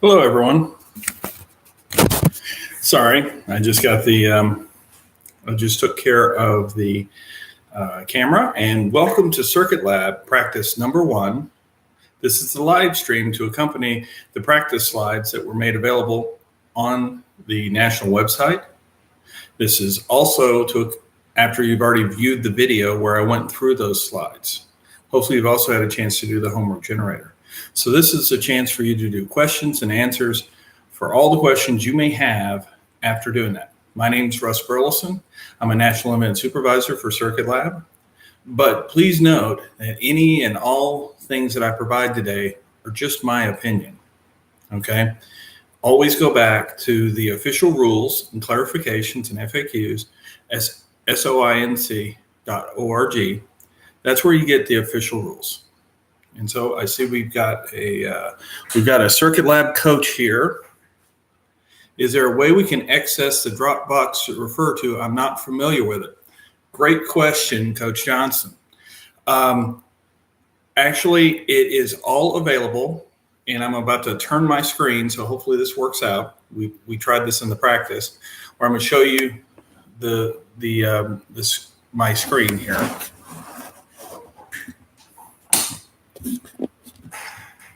Hello, everyone. Sorry, I just got I just took care of the camera, and welcome to Circuit Lab practice number 1. This is the live stream to accompany the practice slides that were made available on the national website. This is also after you've already viewed the video where I went through those slides. Hopefully, you've also had a chance to do the homework generator. So this is a chance for you to do questions and answers for all the questions you may have after doing that. My name is Russ Burleson. I'm a National Limited Supervisor for Circuit Lab. But please note that any and all things that I provide today are just my opinion, okay? Always go back to the official rules and clarifications and FAQs as soinc.org. That's where you get the official rules. And so I see we've got a Circuit Lab coach here. Is there a way we can access the Dropbox to refer to? I'm not familiar with it. Great question, Coach Johnson. Actually, it is all available, and I'm about to turn my screen, so hopefully this works out. We tried this in the practice, where I'm going to show you my screen here.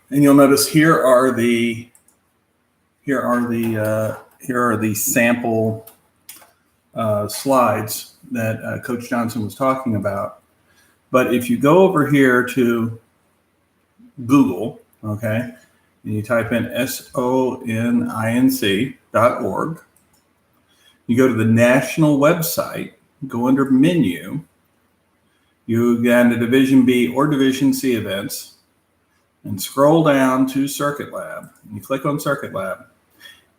And you'll notice here are the sample slides that Coach Johnson was talking about. But if you go over here to Google, okay, and you type in soninc.org, you go to the national website, go under menu, you go into Division B or Division C events, and scroll down to Circuit Lab. And you click on Circuit Lab.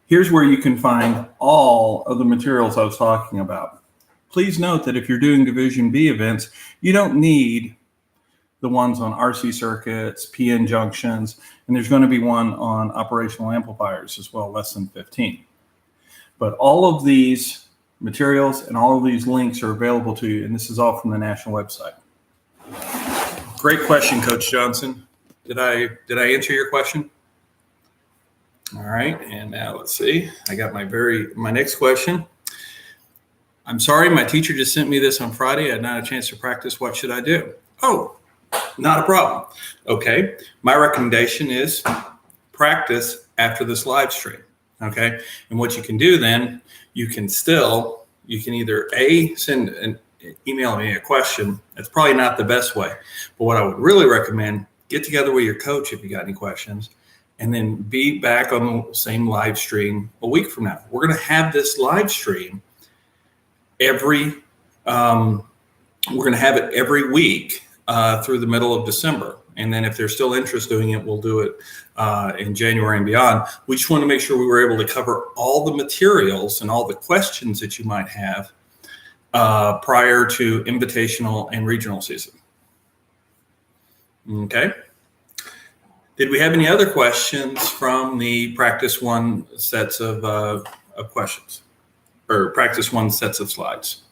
Here's where you can find all of the materials I was talking about. Please note that if you're doing Division B events, you don't need the ones on RC circuits, PN junctions, and there's going to be one on operational amplifiers as well, less than 15. But all of these materials and all of these links are available to you, and this is all from the national website. Great question, Coach Johnson. Did I answer your question? All right, and now let's see. I got my next question. I'm sorry, my teacher just sent me this on Friday. I had not had a chance to practice. What should I do? Oh, not a problem. Okay, my recommendation is practice after this live stream. Okay, and what you can do then, you can either send an email me a question. That's probably not the best way, but what I would really recommend, get together with your coach if you got any questions, and then be back on the same live stream a week from now. We're going to have this live stream every week through the middle of December. And then if there's still interest doing it, we'll do it in January and beyond. We just want to make sure we were able to cover all the materials and all the questions that you might have prior to invitational and regional season. Okay. Did we have any other questions from the practice 1 sets of questions or practice 1 sets of slides?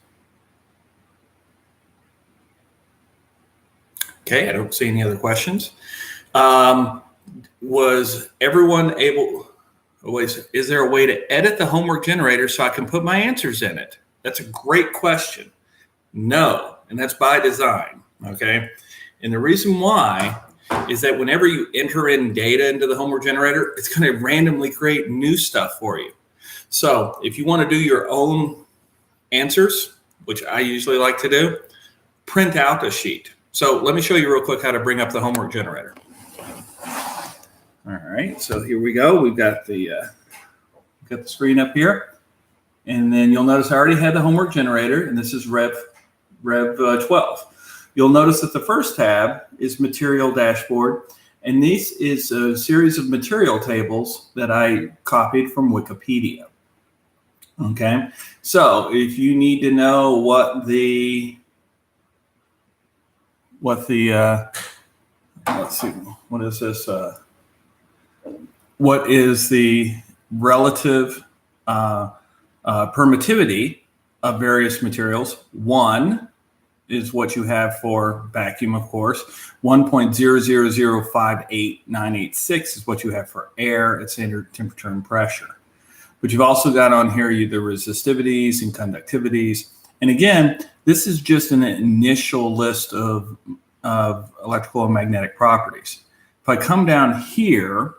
Okay, I don't see any other questions. Was everyone able? Is there a way to edit the homework generator so I can put my answers in it? That's a great question. No, and that's by design. Okay. And the reason why is that whenever you enter in data into the homework generator, it's going to randomly create new stuff for you. So if you want to do your own answers, which I usually like to do, print out a sheet. So let me show you real quick how to bring up the homework generator. All right, so here we go. We've got the screen up here. And then you'll notice I already had the homework generator, and this is Rev 12. You'll notice that the first tab is Material Dashboard, and this is a series of material tables that I copied from Wikipedia. Okay, so if you need to know what the let's see, what is this? What is the relative permittivity of various materials? 1, is what you have for vacuum, of course. 1.000588986 is what you have for air at standard temperature and pressure. But you've also got on here the resistivities and conductivities. And again, this is just an initial list of electrical and magnetic properties. If I come down here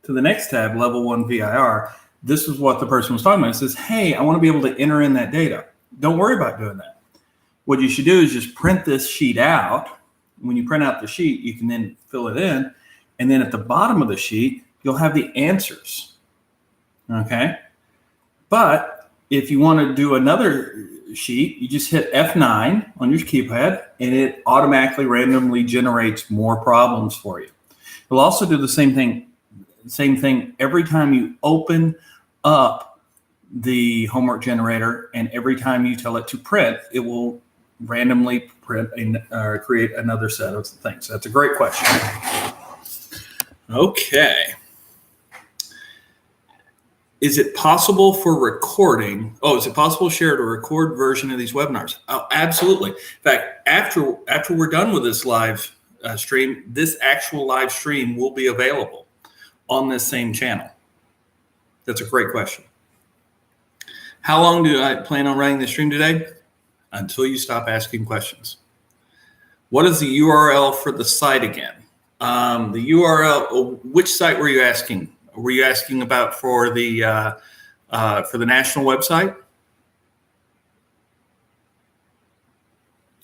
to the next tab, level 1 VIR, this is what the person was talking about. It says, hey, I want to be able to enter in that data. Don't worry about doing that. What you should do is just print this sheet out. When you print out the sheet, you can then fill it in. And then at the bottom of the sheet, you'll have the answers. Okay? But if you want to do another sheet, you just hit F9 on your keypad, and it automatically randomly generates more problems for you. It'll also do the same thing every time you open up the homework generator, and every time you tell it to print, it will randomly print or create another set of things. That's a great question. Okay. Is it possible for recording? Is it possible to share a record version of these webinars? Oh, absolutely. In fact, after we're done with this live stream, this actual live stream will be available on this same channel. That's a great question. How long do I plan on running the stream today? Until you stop asking questions. What is the URL for the site again? The URL, which site were you asking? Were you asking about for the national website?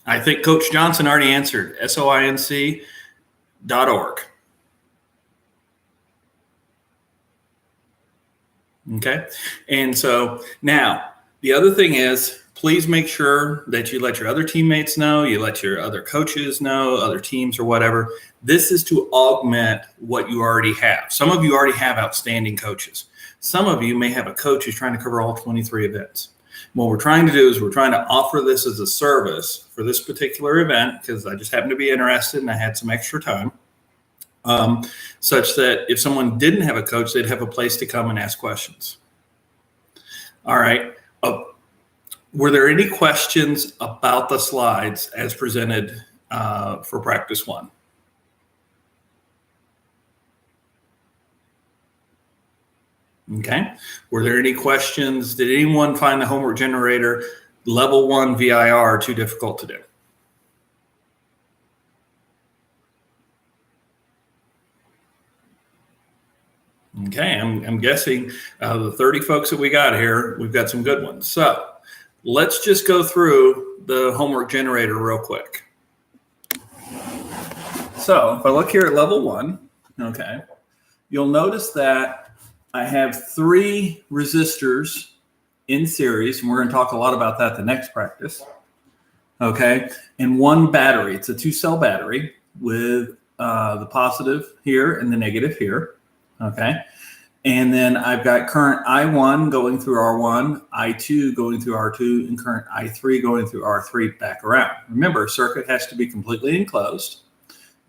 I think Coach Johnson already answered, soinc.org. Okay. And so now the other thing is, please make sure that you let your other teammates know, you let your other coaches know, other teams or whatever. This is to augment what you already have. Some of you already have outstanding coaches. Some of you may have a coach who's trying to cover all 23 events. What we're trying to do is we're trying to offer this as a service for this particular event, because I just happened to be interested and I had some extra time, such that if someone didn't have a coach, they'd have a place to come and ask questions. All right. Were there any questions about the slides as presented for practice one? Okay. Were there any questions? Did anyone find the homework generator level 1 VIR too difficult to do? Okay, I'm guessing the 30 folks that we got here, we've got some good ones. So let's just go through the homework generator real quick. So if I look here at level 1, okay, you'll notice that I have 3 resistors in series, and we're going to talk a lot about that the next practice. Okay, and 1 battery. It's a 2-cell battery with the positive here and the negative here. Okay, and then I've got current I1 going through R1, I2 going through R2, and current I3 going through R3 back around. Remember, a circuit has to be completely enclosed,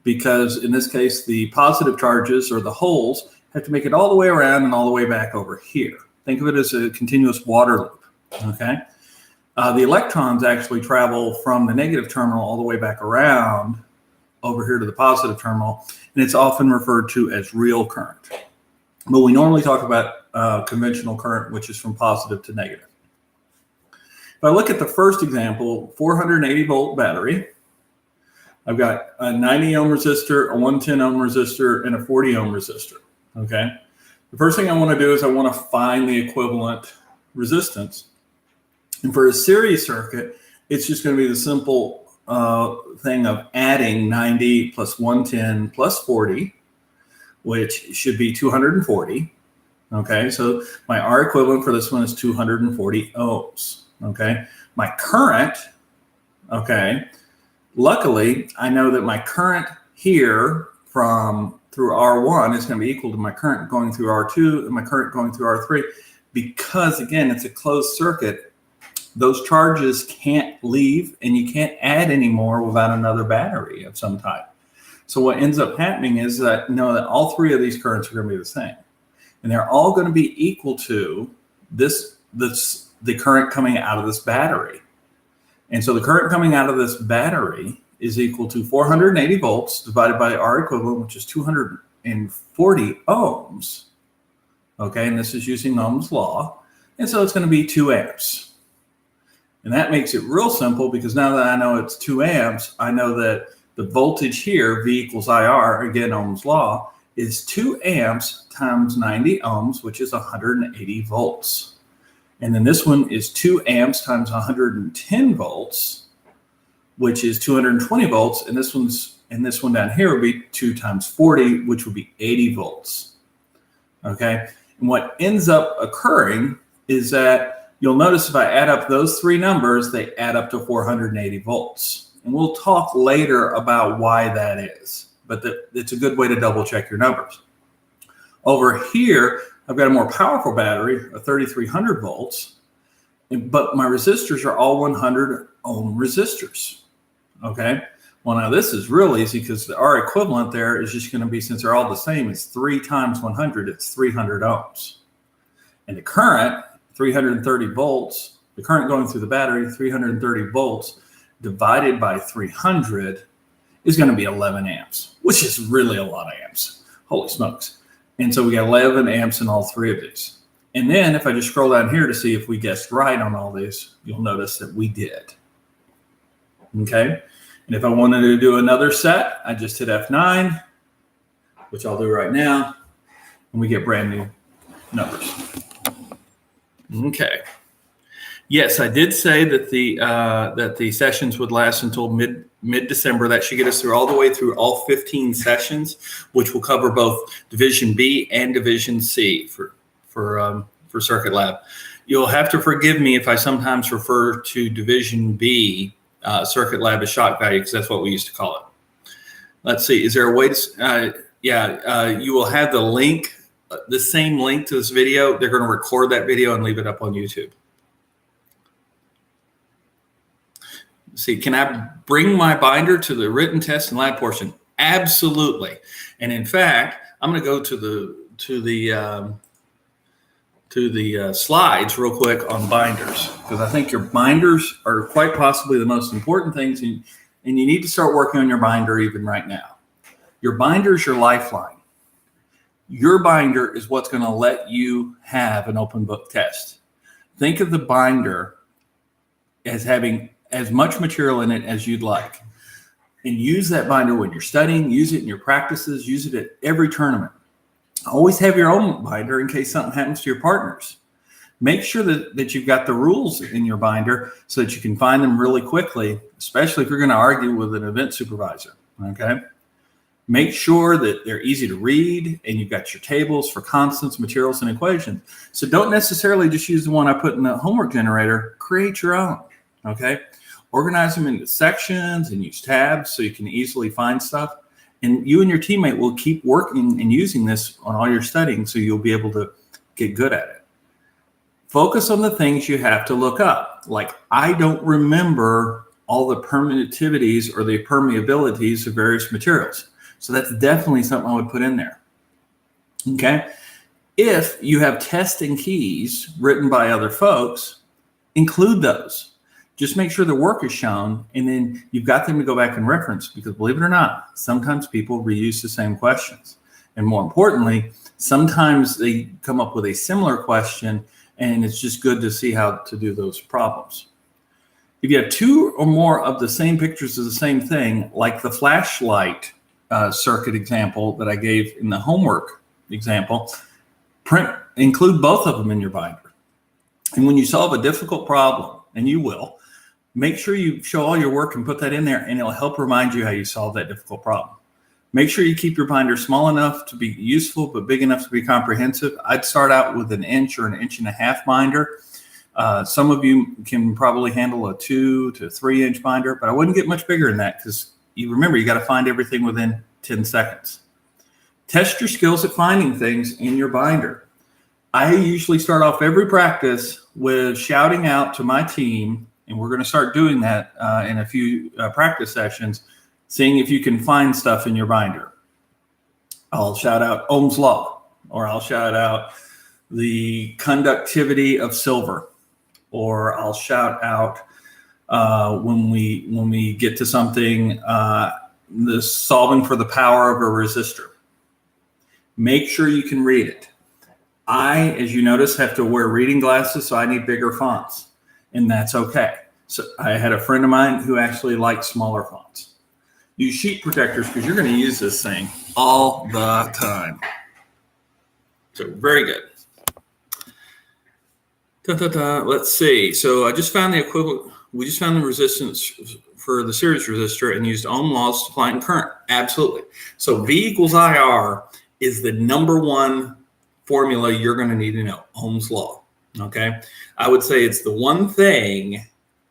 because in this case, the positive charges or the holes have to make it all the way around and all the way back over here. Think of it as a continuous water loop, okay? The electrons actually travel from the negative terminal all the way back around over here to the positive terminal, and it's often referred to as real current. But we normally talk about conventional current, which is from positive to negative. If I look at the first example, 480 volt battery, I've got a 90 ohm resistor, a 110 ohm resistor, and a 40 ohm resistor. Okay. The first thing I want to do is I want to find the equivalent resistance. And for a series circuit, it's just going to be the simple thing of adding 90 plus 110 plus 40, which should be 240. Okay. So my R equivalent for this one is 240 ohms. Okay. My current, okay. Luckily, I know that my current here through R1 is going to be equal to my current going through R2 and my current going through R3, because again, it's a closed circuit. Those charges can't leave, and you can't add any more without another battery of some type. So what ends up happening is that that all 3 of these currents are going to be the same, and they're all going to be equal to the current coming out of this battery. And so the current coming out of this battery is equal to 480 volts divided by R equivalent, which is 240 ohms. Okay, and this is using Ohm's law. And so it's going to be 2 amps. And that makes it real simple, because now that I know it's 2 amps, I know that the voltage here, V equals IR, again, Ohm's law, is 2 amps times 90 ohms, which is 180 volts. And then this one is 2 amps times 110 volts, which is 220 volts. And this one down here would be 2 times 40, which would be 80 volts. Okay. And what ends up occurring is that you'll notice if I add up those three numbers, they add up to 480 volts. And we'll talk later about why that is, but it's a good way to double check your numbers. Over here, I've got a more powerful battery, a 3300 volts, but my resistors are all 100 ohm resistors. Okay. Well, now this is real easy, because the R equivalent there is just going to be, since they're all the same, it's 3 times 100, it's 300 ohms. And the current, 330 volts, the current going through the battery, 330 volts divided by 300 is going to be 11 amps, which is really a lot of amps. Holy smokes. And so we got 11 amps in all three of these. And then if I just scroll down here to see if we guessed right on all these, you'll notice that we did. Okay. And if I wanted to do another set, I just hit F9, which I'll do right now, and we get brand new numbers. Okay. Yes, I did say that the sessions would last until mid-December. That should get us through all the way through all 15 sessions, which will cover both Division B and Division C for Circuit Lab. You'll have to forgive me if I sometimes refer to Division B Circuit Lab as shock value, because that's what we used to call it. Let's see. Is there a way to? You will have the link, the same link to this video. They're going to record that video and leave it up on YouTube. See, can I bring my binder to the written test and lab portion? Absolutely. And in fact, I'm going to go to the slides real quick on binders, because I think your binders are quite possibly the most important things, and you need to start working on your binder even right now. Your binder is your lifeline. Your binder is what's going to let you have an open book test. Think of the binder as having as much material in it as you'd like, and use that binder when you're studying, use it in your practices, use it at every tournament. Always have your own binder in case something happens to your partners. Make sure that you've got the rules in your binder so that you can find them really quickly, especially if you're going to argue with an event supervisor, okay? Make sure that they're easy to read, and you've got your tables for constants, materials, and equations. So don't necessarily just use the one I put in the homework generator. Create your own, okay? Organize them into sections and use tabs so you can easily find stuff. And you and your teammate will keep working and using this on all your studying, so you'll be able to get good at it. Focus on the things you have to look up. Like, I don't remember all the permittivities or the permeabilities of various materials. So that's definitely something I would put in there. Okay. If you have tests and keys written by other folks, include those. Just make sure the work is shown, and then you've got them to go back and reference, because believe it or not, sometimes people reuse the same questions. And more importantly, sometimes they come up with a similar question, and it's just good to see how to do those problems. If you have 2 or more of the same pictures of the same thing, like the flashlight circuit example that I gave in the homework example, include both of them in your binder. And when you solve a difficult problem, and you will, make sure you show all your work and put that in there, and it'll help remind you how you solve that difficult problem. Make sure you keep your binder small enough to be useful, but big enough to be comprehensive. I'd start out with an inch or an 1.5 inch binder. Some of you can probably handle a 2 to 3 inch binder, but I wouldn't get much bigger than that, because you remember, you got to find everything within 10 seconds. Test your skills at finding things in your binder. I usually start off every practice with shouting out to my team, and we're going to start doing that in a few practice sessions, seeing if you can find stuff in your binder. I'll shout out Ohm's law, or I'll shout out the conductivity of silver, or I'll shout out when we get to something, the solving for the power of a resistor. Make sure you can read it. I, as you notice, have to wear reading glasses, so I need bigger fonts, and that's okay. So I had a friend of mine who actually liked smaller fonts. Use sheet protectors because you're going to use this thing all the time. So very good. Let's see. So I just found the equivalent. We just found the resistance for the series resistor and used Ohm laws to apply in current. Absolutely. So V equals IR is the number one formula you're going to need to know, Ohm's law. Okay. I would say it's the one thing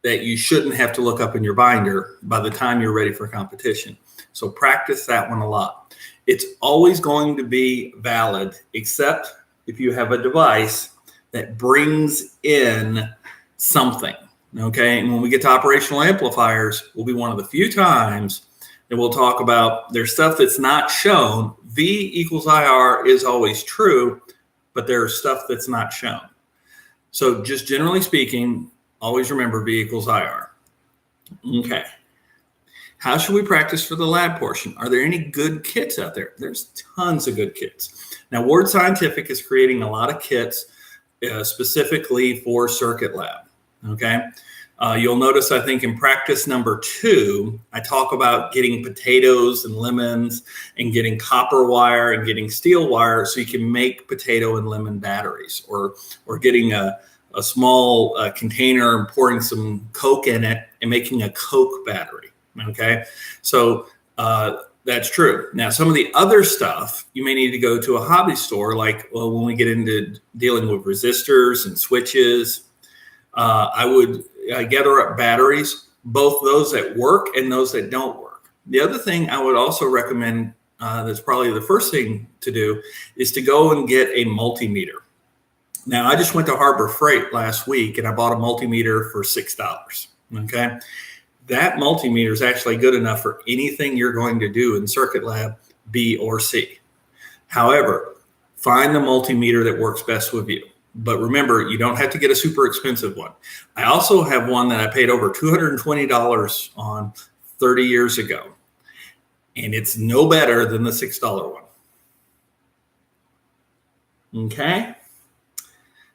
that you shouldn't have to look up in your binder by the time you're ready for competition. So practice that one a lot. It's always going to be valid, except if you have a device that brings in something. Okay. And when we get to operational amplifiers, will be one of the few times that we'll talk about there's stuff that's not shown. V equals IR is always true, but there's stuff that's not shown. So just generally speaking, always remember V equals IR. Okay. How should we practice for the lab portion? Are there any good kits out there? There's tons of good kits. Now, Ward Scientific is creating a lot of kits specifically for circuit lab. Okay. You'll notice, I think in practice number 2, I talk about getting potatoes and lemons and getting copper wire and getting steel wire so you can make potato and lemon batteries, or getting a small container and pouring some Coke in it and making a Coke battery. Okay. So that's true. Now, some of the other stuff, you may need to go to a hobby store, like when we get into dealing with resistors and switches. I would gather up batteries, both those that work and those that don't work. The other thing I would also recommend, that's probably the first thing to do, is to go and get a multimeter. Now, I just went to Harbor Freight last week and I bought a multimeter for $6. Okay. That multimeter is actually good enough for anything you're going to do in Circuit Lab B or C. However, find the multimeter that works best with you. But remember, you don't have to get a super expensive one. I also have one that I paid over $220 on 30 years ago, and it's no better than the $6 one. Okay.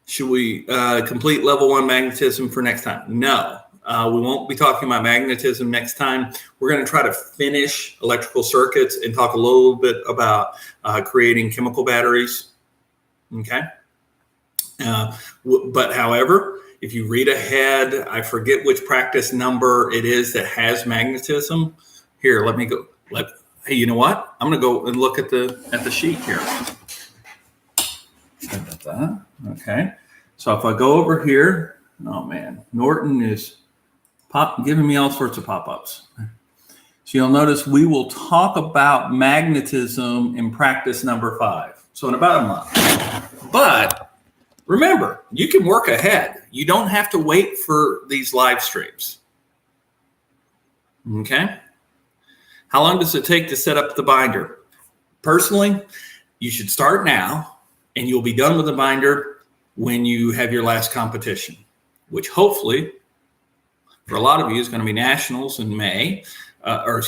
Should we complete level 1 magnetism for next time? No. We won't be talking about magnetism next time. We're going to try to finish electrical circuits and talk a little bit about creating chemical batteries. Okay. But however, if you read ahead, I forget which practice number it is that has magnetism. Here, let me go. Hey, you know what? I'm going to go and look at the sheet here. Okay. So if I go over here, oh man, Norton is giving me all sorts of pop-ups. So you'll notice we will talk about magnetism in practice number 5. So in about a month. But remember, you can work ahead. You don't have to wait for these live streams. Okay. How long does it take to set up the binder? Personally, you should start now and you'll be done with the binder when you have your last competition, which hopefully for a lot of you is going to be nationals in May, on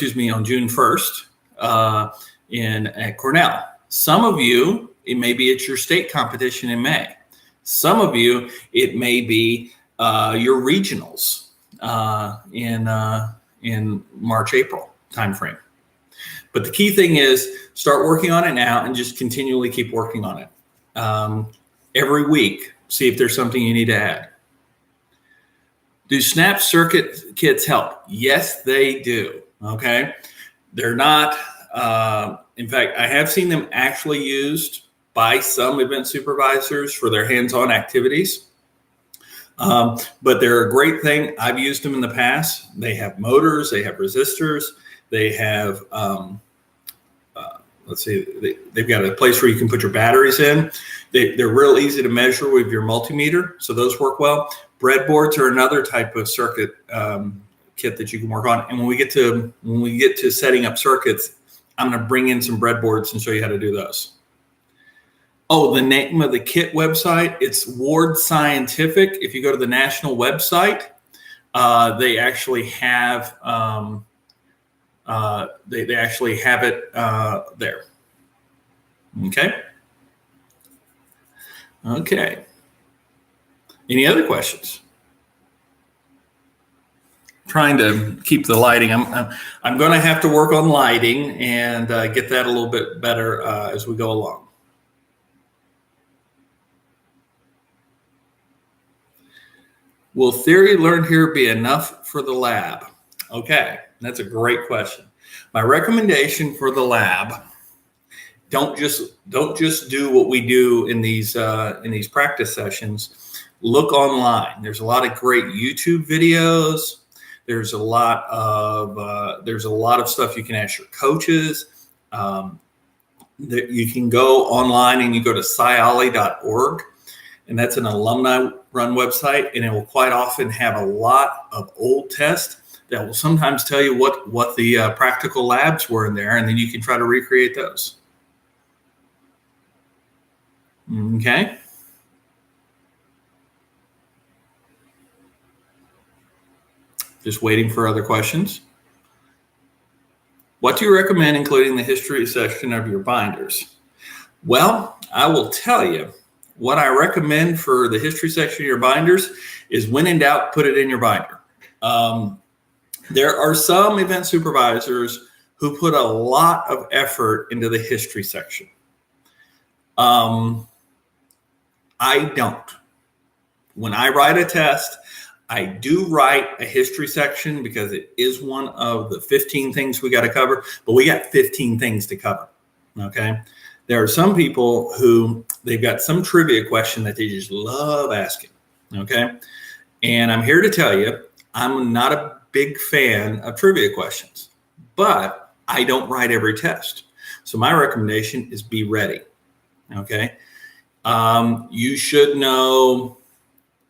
June 1st at Cornell. Some of you, it may be at your state competition in May. Some of you, it may be your regionals in March, April timeframe. But the key thing is start working on it now and just continually keep working on it. Every week, see if there's something you need to add. Do snap circuit kits help? Yes, they do. Okay. They're not, in fact, I have seen them actually used by some event supervisors for their hands-on activities. But they're a great thing. I've used them in the past. They have motors, they have resistors, they have, they've got a place where you can put your batteries in. They're real easy to measure with your multimeter, so those work well. Breadboards are another type of circuit kit that you can work on. And when we get to setting up circuits, I'm going to bring in some breadboards and show you how to do those. Oh, the name of the kit website, it's Ward Scientific. If you go to the national website, they actually have they actually have it there. Okay. Okay. Any other questions? Trying to keep the lighting. I'm going to have to work on lighting and get that a little bit better as we go along. Will theory learned here be enough for the lab? Okay, that's a great question. My recommendation for the lab: don't just do what we do in these practice sessions. Look online. There's a lot of great YouTube videos. There's a lot of stuff you can ask your coaches. You can go online and you go to scioli.org, and that's an alumni-run website, and it will quite often have a lot of old tests that will sometimes tell you what the practical labs were in there, and then you can try to recreate those. Okay. Just waiting for other questions. What do you recommend including the history section of your binders? Well, I will tell you what I recommend for the history section of your binders is, when in doubt, put it in your binder. There are some event supervisors who put a lot of effort into the history section. I don't. When I write a test, I do write a history section because it is one of the 15 things we got to cover, but we got 15 things to cover. Okay. There are some people who they've got some trivia question that they just love asking. Okay. And I'm here to tell you, I'm not a big fan of trivia questions, but I don't write every test. So my recommendation is be ready. Okay. You should know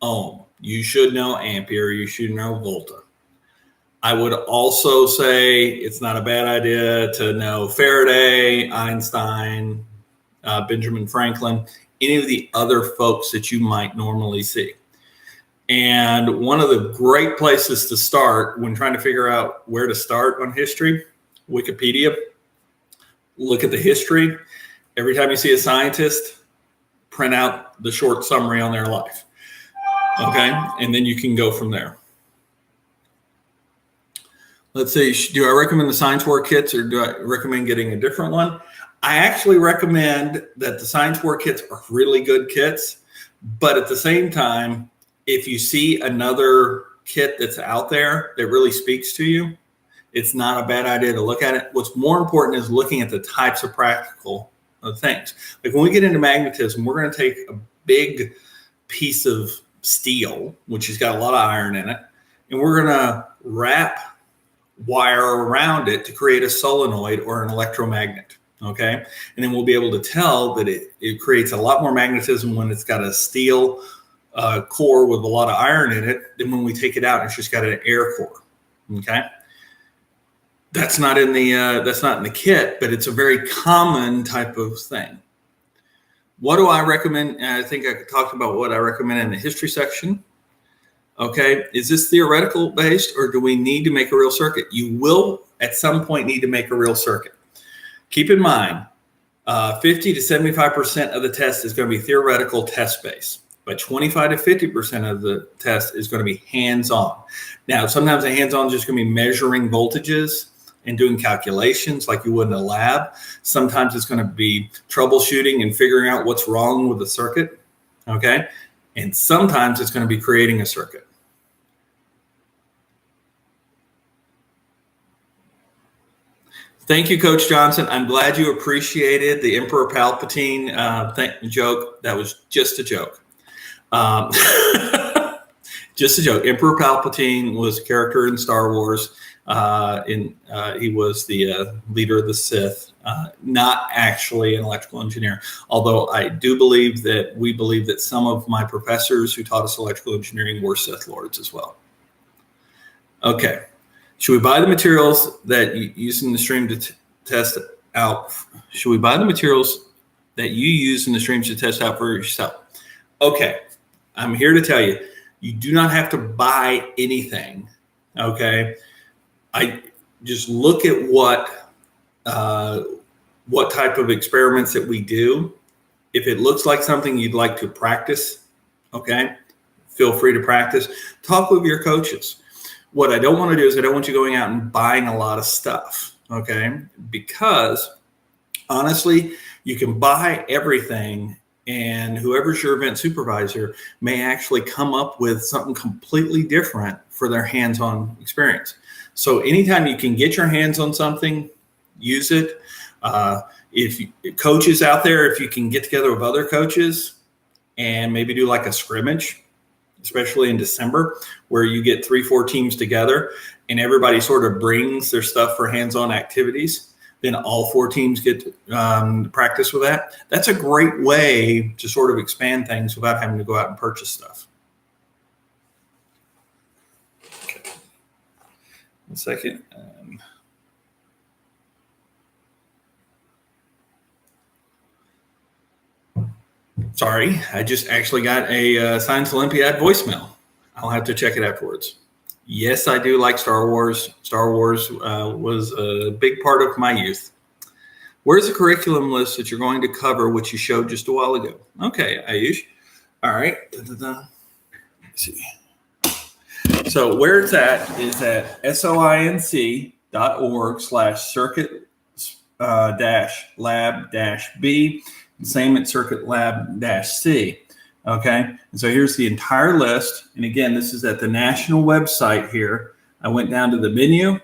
ohm. You should know ampere. You should know volta. I would also say it's not a bad idea to know Faraday, Einstein, Benjamin Franklin, any of the other folks that you might normally see. And one of the great places to start when trying to figure out where to start on history, Wikipedia. Look at the history. Every time you see a scientist, print out the short summary on their life. Okay, and then you can go from there. Let's see, do I recommend the Science War kits, or do I recommend getting a different one? I actually recommend that the Science War kits are really good kits, but at the same time, if you see another kit that's out there that really speaks to you, it's not a bad idea to look at it. What's more important is looking at the types of practical things. Like when we get into magnetism, we're going to take a big piece of steel, which has got a lot of iron in it, and we're going to wrap wire around it to create a solenoid or an electromagnet. Okay. And then we'll be able to tell that it creates a lot more magnetism when it's got a steel core with a lot of iron in it than when we take it out and it's just got an air core. Okay. That's not in the kit, but it's a very common type of thing. What do I recommend? I think I talked about what I recommend in the history section. Okay, is this theoretical based, or do we need to make a real circuit? You will at some point need to make a real circuit. Keep in mind, 50 to 75% of the test is going to be theoretical test based, but 25 to 50% of the test is going to be hands-on. Now, sometimes the hands-on is just going to be measuring voltages and doing calculations like you would in a lab. Sometimes it's going to be troubleshooting and figuring out what's wrong with the circuit, okay? And sometimes it's going to be creating a circuit. Thank you, Coach Johnson. I'm glad you appreciated the Emperor Palpatine joke. That was just a joke. Just a joke. Emperor Palpatine was a character in Star Wars. He was the leader of the Sith, not actually an electrical engineer. Although I do believe that we believe that some of my professors who taught us electrical engineering were Sith Lords as well. Okay. Should we buy the materials that you use in the stream to test out? Should we buy the materials that you use in the streams to test out for yourself? Okay. I'm here to tell you, You do not have to buy anything. Okay. I just look at what type of experiments that we do. If it looks like something you'd like to practice, okay, feel free to practice. Talk with your coaches. What I don't want to do is I don't want you going out and buying a lot of stuff, okay? Because honestly, you can buy everything and whoever's your event supervisor may actually come up with something completely different for their hands-on experience. So anytime you can get your hands on something, use it. Coaches out there, if you can get together with other coaches and maybe do like a scrimmage, especially in December, where you get 3-4 teams together and everybody sort of brings their stuff for hands-on activities, then all 4 teams get to practice with that. That's a great way to sort of expand things without having to go out and purchase stuff. Okay. 1 second. Sorry, I just actually got a Science Olympiad voicemail. I'll have to check it afterwards. Yes, I do like Star Wars. Star Wars was a big part of my youth. Where's the curriculum list that you're going to cover, which you showed just a while ago? Okay, Ayush. All right. Let's see. So where it's at is at soinc.org/circuit-lab-B. Same at Circuit Lab-C. Okay. And so here's the entire list. And again, this is at the national website here. I went down to the menu.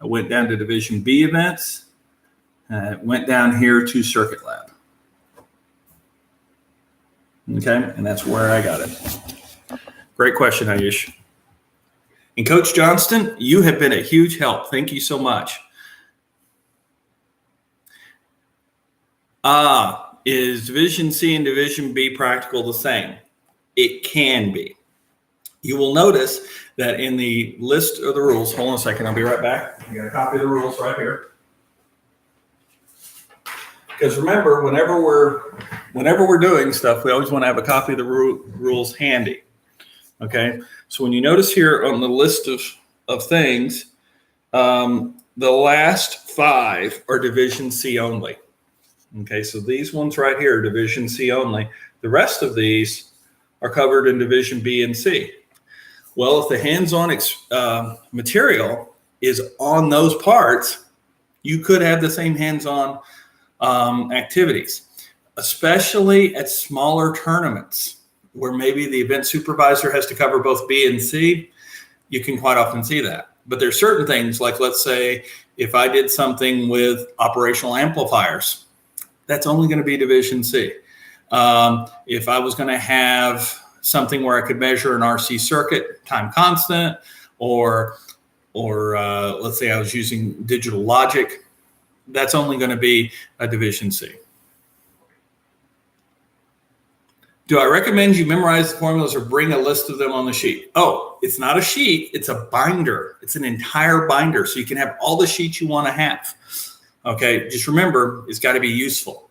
I went down to Division B events. Went down here to Circuit Lab. Okay. And that's where I got it. Great question, Ayush. And Coach Johnston, you have been a huge help. Thank you so much. Is Division C and Division B practical the same? It can be. You will notice that in the list of the rules, hold on a second, I'll be right back. You got a copy of the rules right here. Because remember, whenever we're doing stuff, we always want to have a copy of the rules handy. Okay, so when you notice here on the list of things, the last 5 are Division C only. Okay, so these ones right here are Division C only. The rest of these are covered in Division B and C. Well, if the hands-on material is on those parts, you could have the same hands-on activities, especially at smaller tournaments where maybe the event supervisor has to cover both B and C. You can quite often see that. But there's certain things like, let's say, if I did something with operational amplifiers, that's only going to be Division C. If I was going to have something where I could measure an RC circuit time constant, or let's say I was using digital logic, that's only going to be a Division C. Do I recommend you memorize the formulas or bring a list of them on the sheet? Oh, it's not a sheet. It's a binder. It's an entire binder. So you can have all the sheets you want to have. Okay, just remember, it's got to be useful.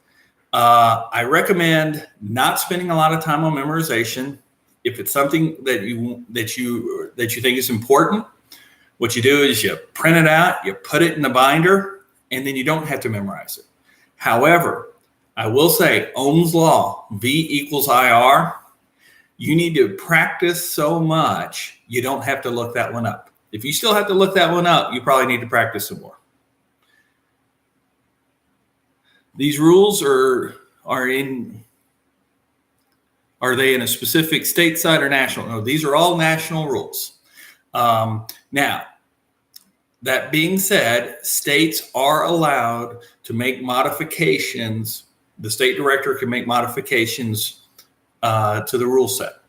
I recommend not spending a lot of time on memorization. If it's something that you think is important, what you do is you print it out, you put it in the binder, and then you don't have to memorize it. However, I will say Ohm's law, V equals IR, you need to practice so much you don't have to look that one up. If you still have to look that one up, you probably need to practice some more. These rules are they in a specific state side or national? No, these are all national rules. Now, that being said, states are allowed to make modifications. The state director can make modifications to the rule set.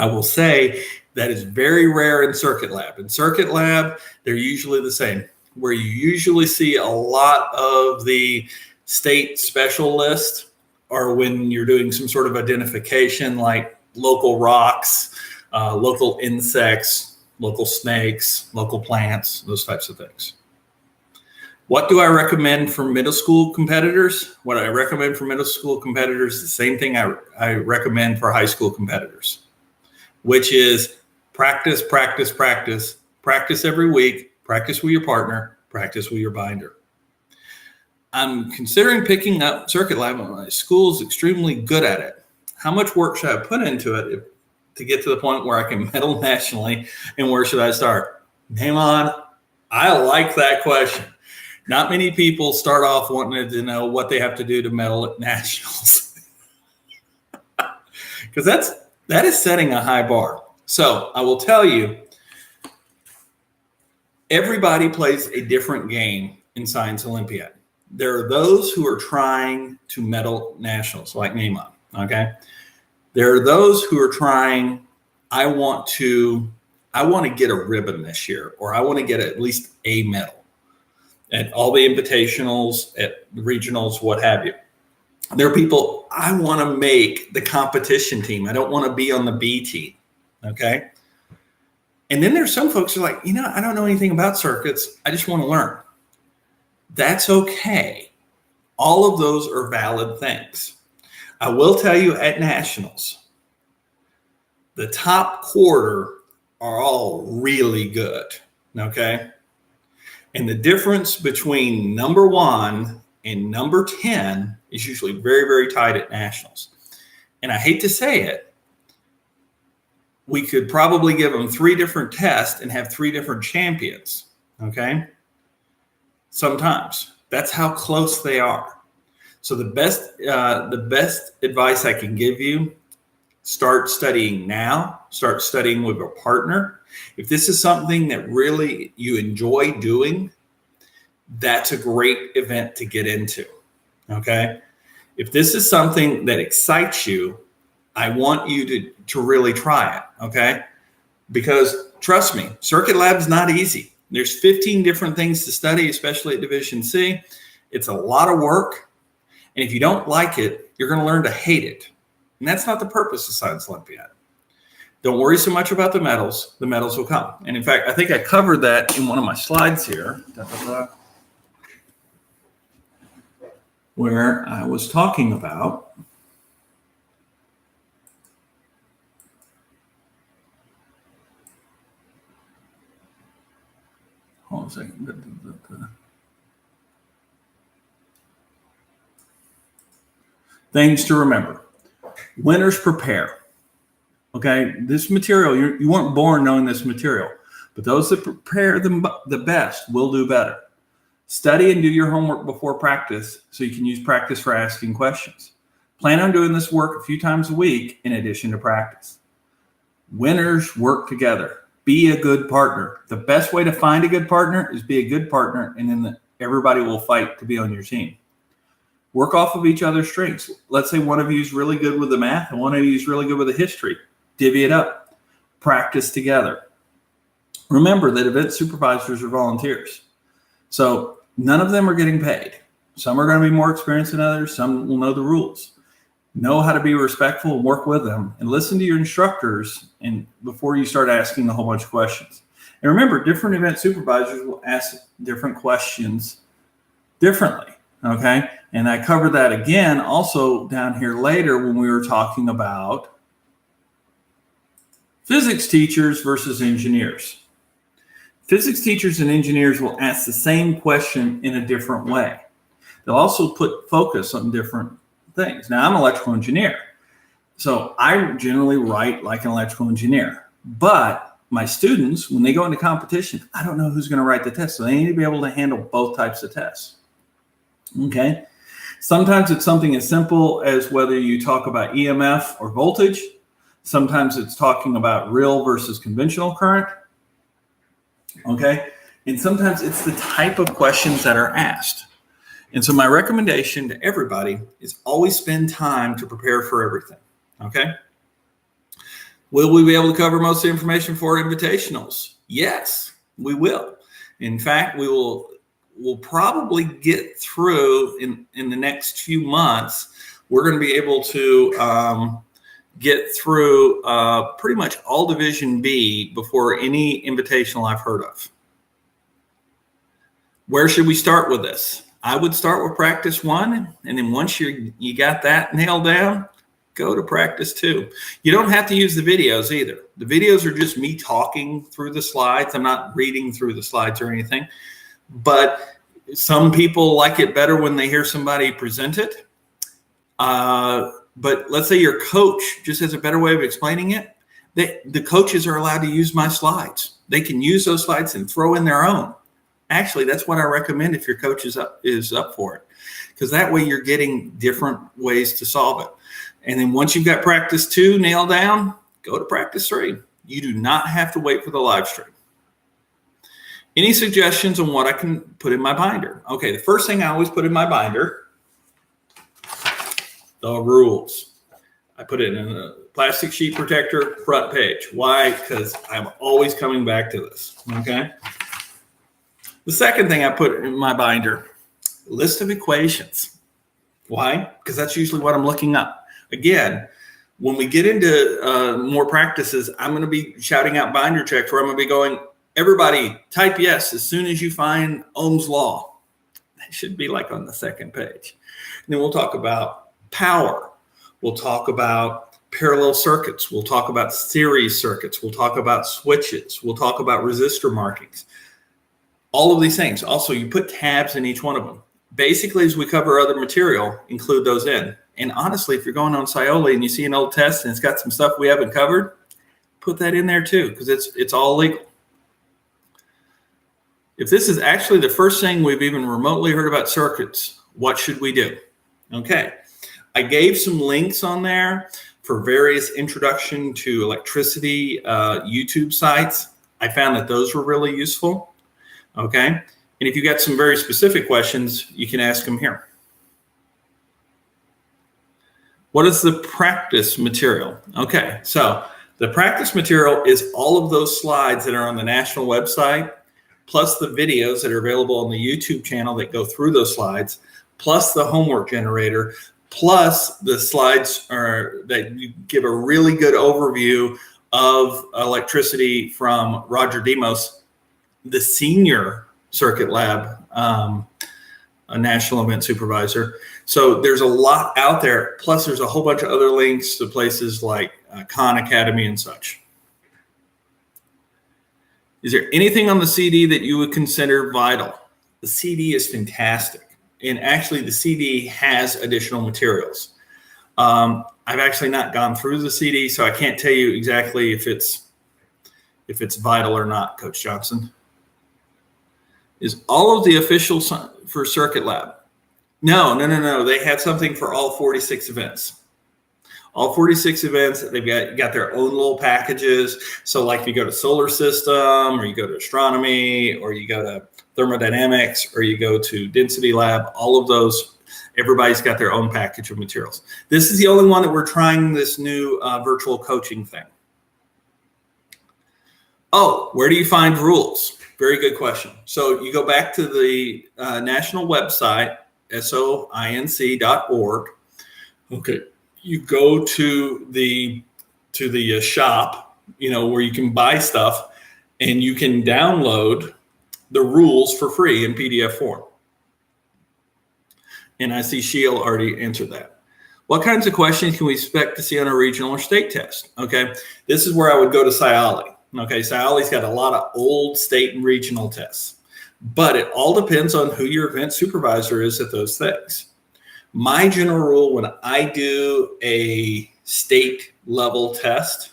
I will say that is very rare in Circuit Lab. In Circuit Lab, they're usually the same. Where you usually see a lot of the state special list or when you're doing some sort of identification like local rocks, local insects, local snakes, local plants, those types of things. What do I recommend for middle school competitors? What I recommend for middle school competitors is the same thing I recommend for high school competitors. which is practice, practice, practice, practice every week, practice with your partner, practice with your binder. I'm considering picking up Circuit Lab. My school is extremely good at it. How much work should I put into it to get to the point where I can medal nationally, and where should I start? Name on. I like that question. Not many people start off wanting to know what they have to do to medal at nationals, because that is setting a high bar. So I will tell you, everybody plays a different game in Science Olympiad. There are those who are trying to medal nationals, like Neymar, okay? There are those who are trying, I want to get a ribbon this year, or I want to get at least a medal at all the invitationals, at the regionals, what have you. There are people, I want to make the competition team. I don't want to be on the B team, okay? And then there's some folks who are like, I don't know anything about circuits. I just want to learn. That's okay. All of those are valid things. I will tell you, at nationals, the top quarter are all really good, okay? And the difference between number 1 and number 10 is usually very, very tight at nationals. And I hate to say it, we could probably give them 3 different tests and have 3 different champions, okay? Sometimes. That's how close they are. So the best advice I can give you, start studying now. Start studying with a partner. If this is something that really you enjoy doing, that's a great event to get into, okay? If this is something that excites you, I want you to really try it, okay? Because trust me, Circuit Lab is not easy. There's 15 different things to study, especially at Division C. It's a lot of work. And if you don't like it, you're going to learn to hate it. And that's not the purpose of Science Olympiad. Don't worry so much about the medals. The medals will come. And in fact, I think I covered that in one of my slides here, where I was talking about hold on a second. Things to remember. Winners prepare. Okay, this material, you weren't born knowing this material, but those that prepare the best will do better. Study and do your homework before practice so you can use practice for asking questions. Plan on doing this work a few times a week in addition to practice. Winners work together. Be a good partner. The best way to find a good partner is be a good partner, and then everybody will fight to be on your team. Work off of each other's strengths. Let's say one of you is really good with the math and one of you is really good with the history. Divvy it up. Practice together. Remember that event supervisors are volunteers. So none of them are getting paid. Some are going to be more experienced than others. Some will know the rules. Know how to be respectful and work with them, and listen to your instructors and before you start asking a whole bunch of questions. And remember, different event supervisors will ask different questions differently, okay? And I covered that again also down here later when we were talking about physics teachers versus engineers. Physics teachers and engineers will ask the same question in a different way. They'll also put focus on different things. Now, I'm an electrical engineer, so I generally write like an electrical engineer. But my students, when they go into competition, I don't know who's going to write the test, so they need to be able to handle both types of tests. Okay? Sometimes it's something as simple as whether you talk about EMF or voltage. Sometimes it's talking about real versus conventional current. Okay? And sometimes it's the type of questions that are asked. And so my recommendation to everybody is always spend time to prepare for everything, okay? Will we be able to cover most of the information for invitationals? Yes, we will. In fact, we'll probably get through in the next few months. We're going to be able to get through pretty much all Division B before any invitational I've heard of. Where should we start with this? I would start with practice 1, and then once you got that nailed down, go to practice 2. You don't have to use the videos either. The videos are just me talking through the slides. I'm not reading through the slides or anything. But some people like it better when they hear somebody present it. But let's say your coach just has a better way of explaining it. The coaches are allowed to use my slides. They can use those slides and throw in their own. Actually, that's what I recommend if your coach is up for it, because that way you're getting different ways to solve it. And then once you've got practice 2 nailed down, go to practice 3. You do not have to wait for the live stream. Any suggestions on what I can put in my binder? Okay, the first thing I always put in my binder, the rules. I put it in a plastic sheet protector, front page. Why? Because I'm always coming back to this, okay? The second thing I put in my binder, list of equations. Why? Because that's usually what I'm looking up. Again, when we get into more practices, I'm going to be shouting out binder checks where I'm going to be going, everybody type yes as soon as you find Ohm's law. That should be like on the second page. And then we'll talk about power. We'll talk about parallel circuits. We'll talk about series circuits. We'll talk about switches. We'll talk about resistor markings. All of these things. Also, you put tabs in each one of them. Basically, as we cover other material, include those in. And honestly, if you're going on Scioli and you see an old test and it's got some stuff we haven't covered, put that in there too, because it's all legal. If this is actually the first thing we've even remotely heard about circuits, what should we do? Okay, I gave some links on there for various introduction to electricity YouTube sites. I found that those were really useful. Okay, and if you got some very specific questions, you can ask them here. What is the practice material? Okay, so the practice material is all of those slides that are on the national website, plus the videos that are available on the YouTube channel that go through those slides, plus the homework generator, plus the slides that give a really good overview of electricity from Roger Demos, the senior circuit lab, a national event supervisor. So there's a lot out there. Plus there's a whole bunch of other links to places like Khan Academy and such. Is there anything on the CD that you would consider vital? The CD is fantastic. And actually the CD has additional materials. I've actually not gone through the CD, so I can't tell you exactly if it's vital or not, Coach Johnson. Is all of the official for Circuit Lab? No. They had something for all 46 events. All 46 events, they've got their own little packages. So like if you go to solar system, or you go to astronomy, or you go to thermodynamics, or you go to density lab, all of those, everybody's got their own package of materials. This is the only one that we're trying this new virtual coaching thing. Oh, where do you find rules? Very good question. So you go back to the national website, soinc.org. Okay. You go to the shop, where you can buy stuff, and you can download the rules for free in PDF form. And I see Sheila already answered that. What kinds of questions can we expect to see on a regional or state test? Okay, this is where I would go to Scioli. Okay, Scioli's got a lot of old state and regional tests, but it all depends on who your event supervisor is at those things. My general rule when I do a state level test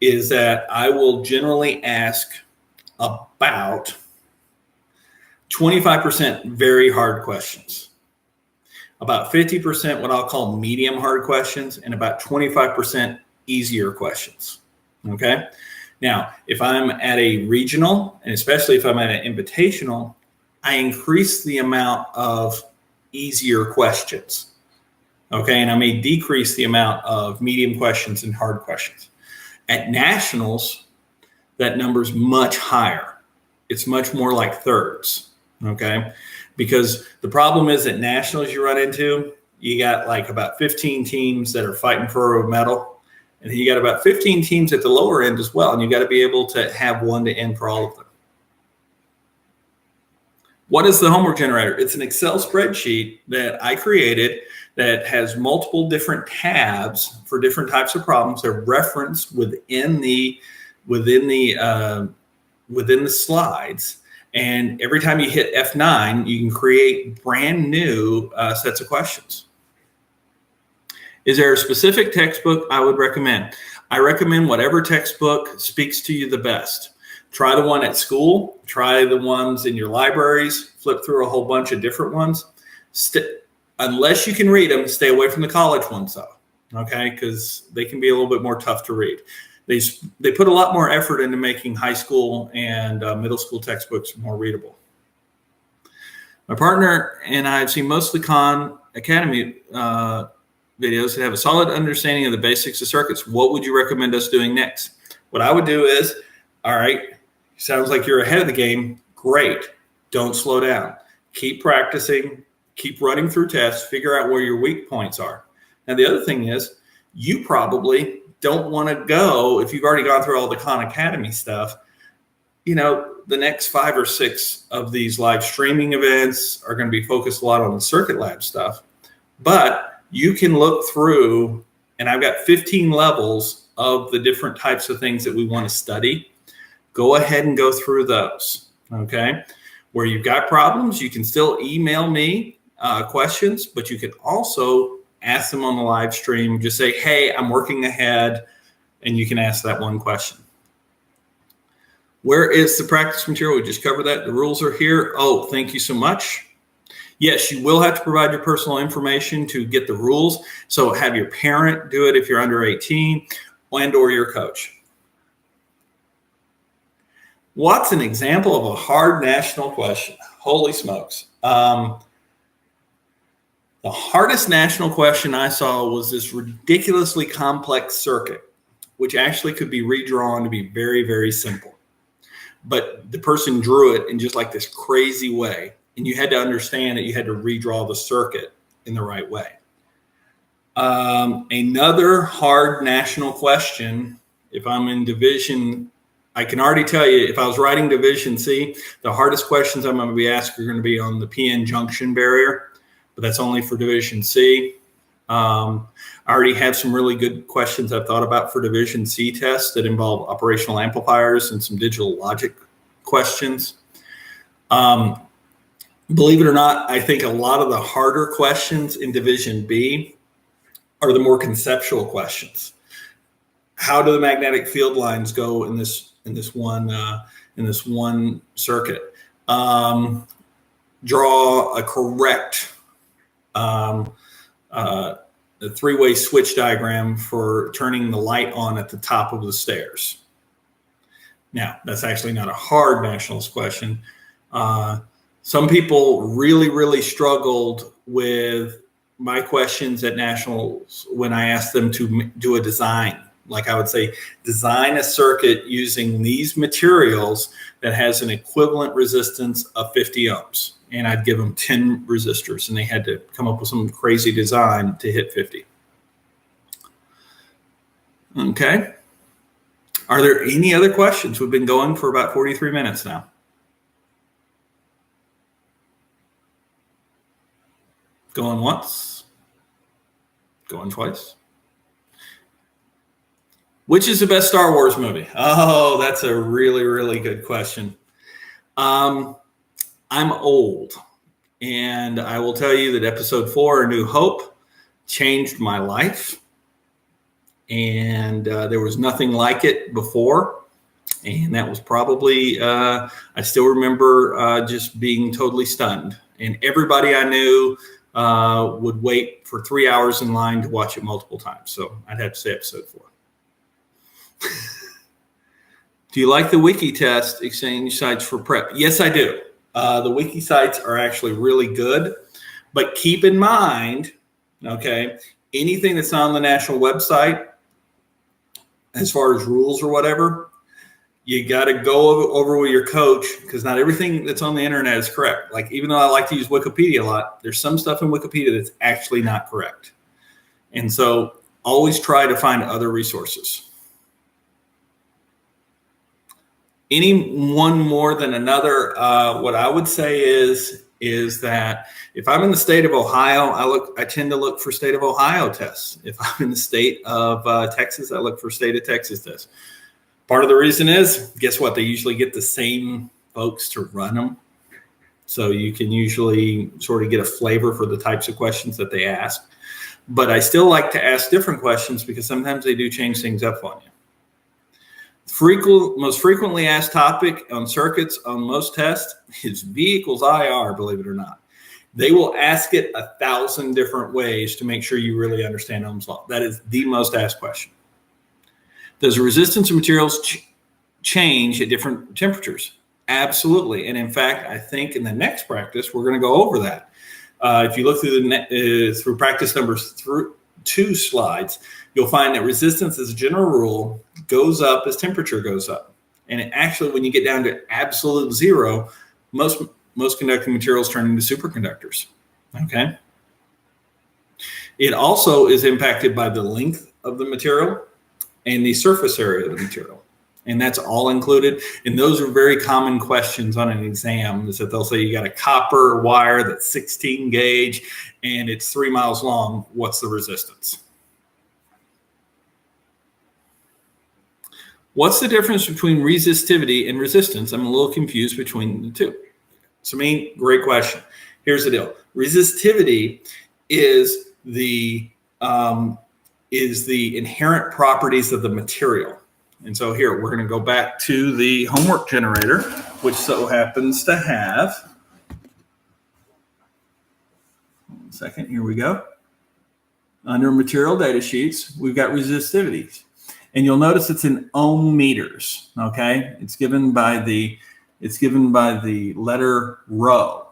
is that I will generally ask about 25% very hard questions, about 50% what I'll call medium hard questions, and about 25% easier questions. Okay. Now, if I'm at a regional, and especially if I'm at an invitational, I increase the amount of easier questions. Okay. And I may decrease the amount of medium questions and hard questions. At nationals, that number's much higher. It's much more like thirds. Okay. Because the problem is at nationals you run into, you got like about 15 teams that are fighting for a medal. And then you got about 15 teams at the lower end as well. And you got to be able to have one to end for all of them. What is the homework generator? It's an Excel spreadsheet that I created that has multiple different tabs for different types of problems. They're referenced within the slides. And every time you hit F9, you can create brand new sets of questions. Is there a specific textbook I would recommend? I recommend whatever textbook speaks to you the best. Try the one at school, try the ones in your libraries, flip through a whole bunch of different ones. Unless you can read them, stay away from the college ones though, okay? Because they can be a little bit more tough to read. They put a lot more effort into making high school and middle school textbooks more readable. My partner and I have seen most of the Khan Academy videos that have a solid understanding of the basics of circuits. What would you recommend us doing next? What I would do is, all right, sounds like you're ahead of the game. Great. Don't slow down. Keep practicing. Keep running through tests. Figure out where your weak points are. Now, the other thing is, you probably don't want to go, if you've already gone through all the Khan Academy stuff, the next 5 or 6 of these live streaming events are going to be focused a lot on the circuit lab stuff. But you can look through, and I've got 15 levels of the different types of things that we want to study. Go ahead and go through those, okay? Where you've got problems, you can still email me questions, but you can also ask them on the live stream. Just say, hey, I'm working ahead, and you can ask that one question. Where is the practice material? We just covered that. The rules are here. Oh, thank you so much. Yes, you will have to provide your personal information to get the rules. So have your parent do it if you're under 18 and or your coach. What's an example of a hard national question? Holy smokes. The hardest national question I saw was this ridiculously complex circuit, which actually could be redrawn to be very, very simple. But the person drew it in just like this crazy way. And you had to understand that you had to redraw the circuit in the right way. Another hard national question, if I'm in division, I can already tell you, if I was writing Division C, the hardest questions I'm going to be asked are going to be on the PN junction barrier, but that's only for Division C. I already have some really good questions I've thought about for Division C tests that involve operational amplifiers and some digital logic questions. Believe it or not, I think a lot of the harder questions in Division B are the more conceptual questions. How do the magnetic field lines go in this one circuit? Draw a correct the three-way switch diagram for turning the light on at the top of the stairs. Now, that's actually not a hard nationals question. Some people really, really struggled with my questions at nationals when I asked them to do a design. Like I would say, design a circuit using these materials that has an equivalent resistance of 50 ohms. And I'd give them 10 resistors, and they had to come up with some crazy design to hit 50. Okay. Are there any other questions? We've been going for about 43 minutes now. Going once. Going twice. Which is the best Star Wars movie? Oh, that's a really, really good question. I'm old, and I will tell you that Episode 4, A New Hope, changed my life, and there was nothing like it before, and that was probably, I still remember just being totally stunned, and everybody I knew would wait for 3 hours in line to watch it multiple times, so I'd have to say Episode 4. Do you like the wiki test exchange sites for prep? Yes, I do. The wiki sites are actually really good, but keep in mind, okay, anything that's on the national website, as far as rules or whatever, you got to go over with your coach, because not everything that's on the internet is correct. Like, even though I like to use Wikipedia a lot, there's some stuff in Wikipedia that's actually not correct. And so always try to find other resources. Any one more than another? What I would say is that if I'm in the state of Ohio, I tend to look for state of Ohio tests. If I'm in the state of Texas, I look for state of Texas tests. Part of the reason is, guess what? They usually get the same folks to run them. So you can usually sort of get a flavor for the types of questions that they ask. But I still like to ask different questions because sometimes they do change things up on you. Most frequently asked topic on circuits on most tests is V equals IR, believe it or not. They will ask it 1,000 different ways to make sure you really understand Ohm's law. That is the most asked question. Does the resistance of materials change at different temperatures? Absolutely. And in fact, I think in the next practice, we're going to go over that. If you look through practice number 2 slides, you'll find that resistance as a general rule goes up as temperature goes up. And actually, when you get down to absolute zero, most conducting materials turn into superconductors. Okay. It also is impacted by the length of the material and the surface area of the material. And that's all included. And those are very common questions on an exam, is that they'll say you got a copper wire that's 16 gauge and it's 3 miles long. What's the resistance? What's the difference between resistivity and resistance? I'm a little confused between the two. So, great question. Here's the deal. Resistivity is the inherent properties of the material. And so here, we're going to go back to the homework generator, which so happens to have, 1 second, here we go. Under material data sheets, we've got resistivity. And you'll notice it's in ohm meters, okay? It's given by the letter rho.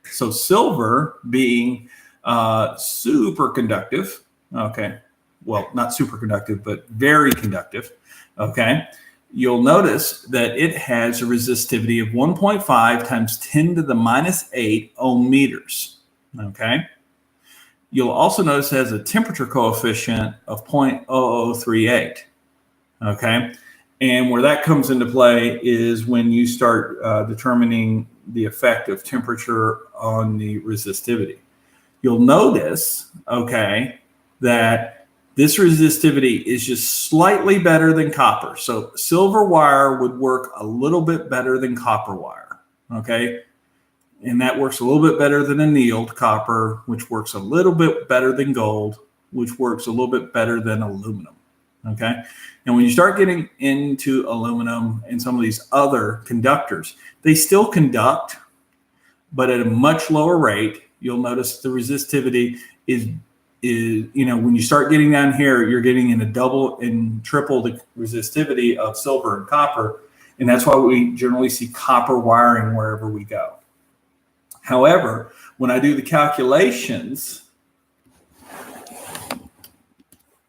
So silver being superconductive, okay? Well, not superconductive, but very conductive. Okay, you'll notice that it has a resistivity of 1.5 times 10 to the minus 8 ohm meters. Okay, you'll also notice it has a temperature coefficient of 0.0038. Okay, and where that comes into play is when you start determining the effect of temperature on the resistivity. You'll notice, okay, that this resistivity is just slightly better than copper. So silver wire would work a little bit better than copper wire, okay? And that works a little bit better than annealed copper, which works a little bit better than gold, which works a little bit better than aluminum, okay? And when you start getting into aluminum and some of these other conductors, they still conduct, but at a much lower rate. You'll notice the resistivity is when you start getting down here, you're getting in a double and triple the resistivity of silver and copper. And that's why we generally see copper wiring wherever we go. However, when I do the calculations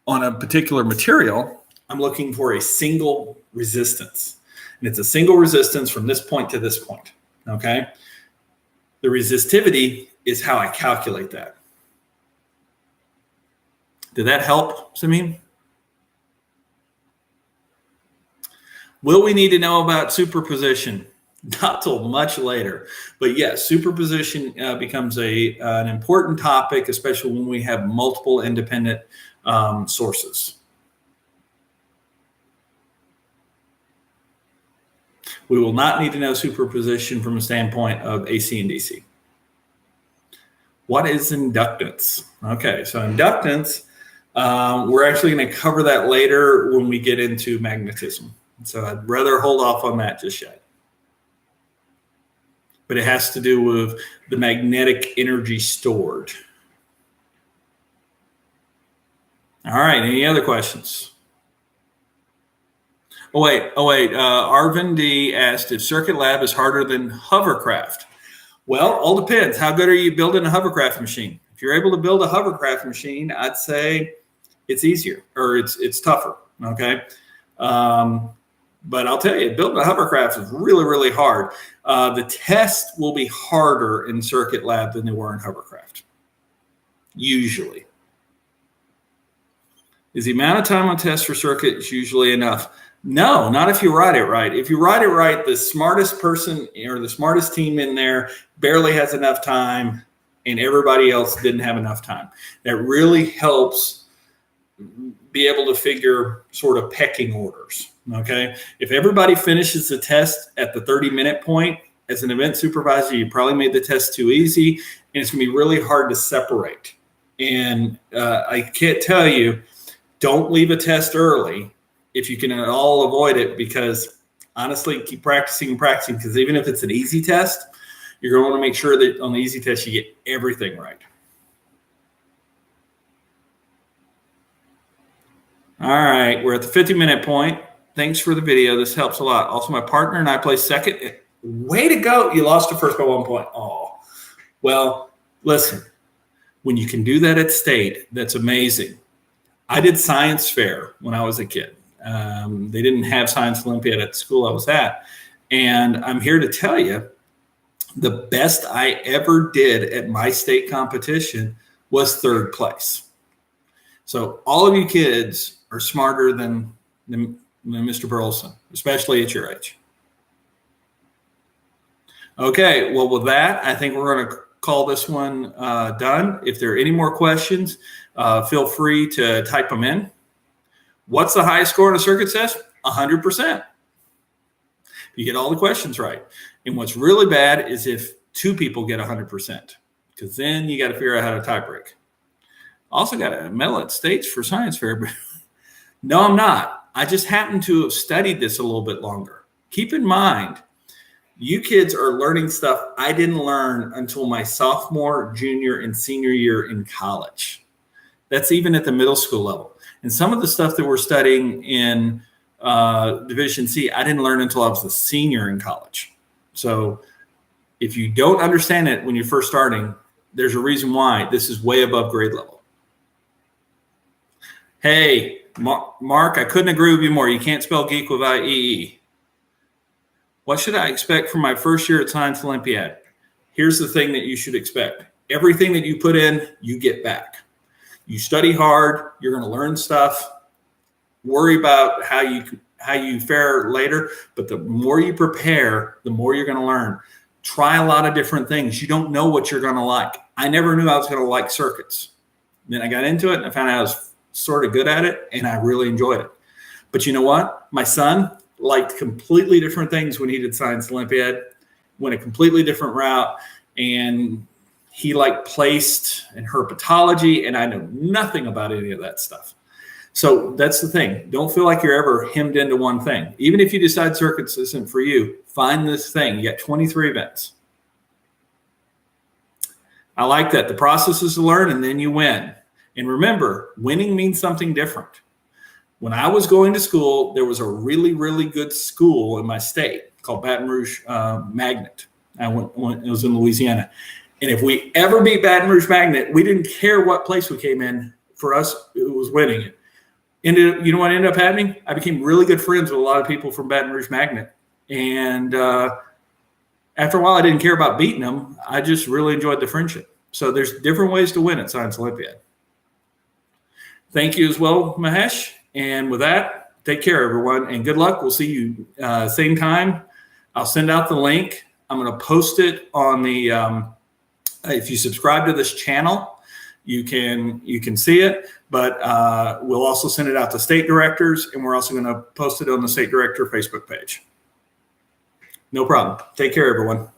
on a particular material, I'm looking for a single resistance. And it's a single resistance from this point to this point, okay? The resistivity is how I calculate that. Did that help, Samin? Will we need to know about superposition? Not till much later. But yes, superposition becomes an important topic, especially when we have multiple independent sources. We will not need to know superposition from a standpoint of AC and DC. What is inductance? Okay, so inductance, we're actually going to cover that later when we get into magnetism. So I'd rather hold off on that just yet. But it has to do with the magnetic energy stored. All right, any other questions? Oh, wait. Arvin D asked if Circuit Lab is harder than hovercraft. Well, all depends. How good are you building a hovercraft machine? If you're able to build a hovercraft machine, I'd say it's easier or it's tougher, okay? But I'll tell you, building a hovercraft is really, really hard. The tests will be harder in Circuit Lab than they were in hovercraft, usually. Is the amount of time on tests for circuits usually enough? No, not if you write it right. If you write it right, the smartest person or the smartest team in there barely has enough time, and everybody else didn't have enough time. That really helps be able to figure sort of pecking orders. Okay. If everybody finishes the test at the 30-minute point, as an event supervisor, you probably made the test too easy, and it's going to be really hard to separate. And I can't tell you, don't leave a test early if you can at all avoid it, because honestly, keep practicing and practicing, because even if it's an easy test, you're going to want to make sure that on the easy test, you get everything right. All right, we're at the 50-minute point. Thanks for the video. This helps a lot. Also, my partner and I placed second. Way to go. You lost at first by 1 point. Oh, well, listen, when you can do that at state, that's amazing. I did science fair when I was a kid. They didn't have Science Olympiad at the school I was at. And I'm here to tell you, the best I ever did at my state competition was 3rd place. So all of you kids are smarter than Mr. Burleson, especially at your age. Okay, well, with that, I think we're going to call this one done. If there are any more questions, feel free to type them in. What's the highest score on a circuit test? 100%. You get all the questions right. And what's really bad is if 2 people get 100%, because then you got to figure out how to tie break. Also got a medal at states for science fair, but no, I'm not. I just happen to have studied this a little bit longer. Keep in mind, you kids are learning stuff I didn't learn until my sophomore, junior, and senior year in college. That's even at the middle school level. And some of the stuff that we're studying in Division C, I didn't learn until I was a senior in college. So if you don't understand it when you're first starting, there's a reason why. This is way above grade level. Hey, Mark, I couldn't agree with you more. You can't spell geek without EE. What should I expect from my first year at Science Olympiad? Here's the thing that you should expect. Everything that you put in, you get back. You study hard, you're going to learn stuff. Worry about how you fare later, but the more you prepare, the more you're going to learn. Try a lot of different things. You don't know what you're going to like. I never knew I was going to like circuits. Then I got into it and I found out I was sort of good at it, and I really enjoyed it. But you know what? My son liked completely different things when he did Science Olympiad, went a completely different route, and he placed in herpetology, and I know nothing about any of that stuff. So that's the thing. Don't feel like you're ever hemmed into one thing. Even if you decide circuits isn't for you, find this thing. You got 23 events. I like that. The process is to learn, and then you win. And remember, winning means something different. When I was going to school, there was a really, really good school in my state called Baton Rouge Magnet. It was in Louisiana. And if we ever beat Baton Rouge Magnet, we didn't care what place we came in. For us, it was winning it. And you know what ended up happening? I became really good friends with a lot of people from Baton Rouge Magnet. And after a while, I didn't care about beating them. I just really enjoyed the friendship. So there's different ways to win at Science Olympiad. Thank you as well, Mahesh. And with that, take care, everyone, and good luck. We'll see you same time. I'll send out the link. I'm going to post it on the if you subscribe to this channel, you can see it. But we'll also send it out to state directors, and we're also going to post it on the state director Facebook page. No problem. Take care, everyone.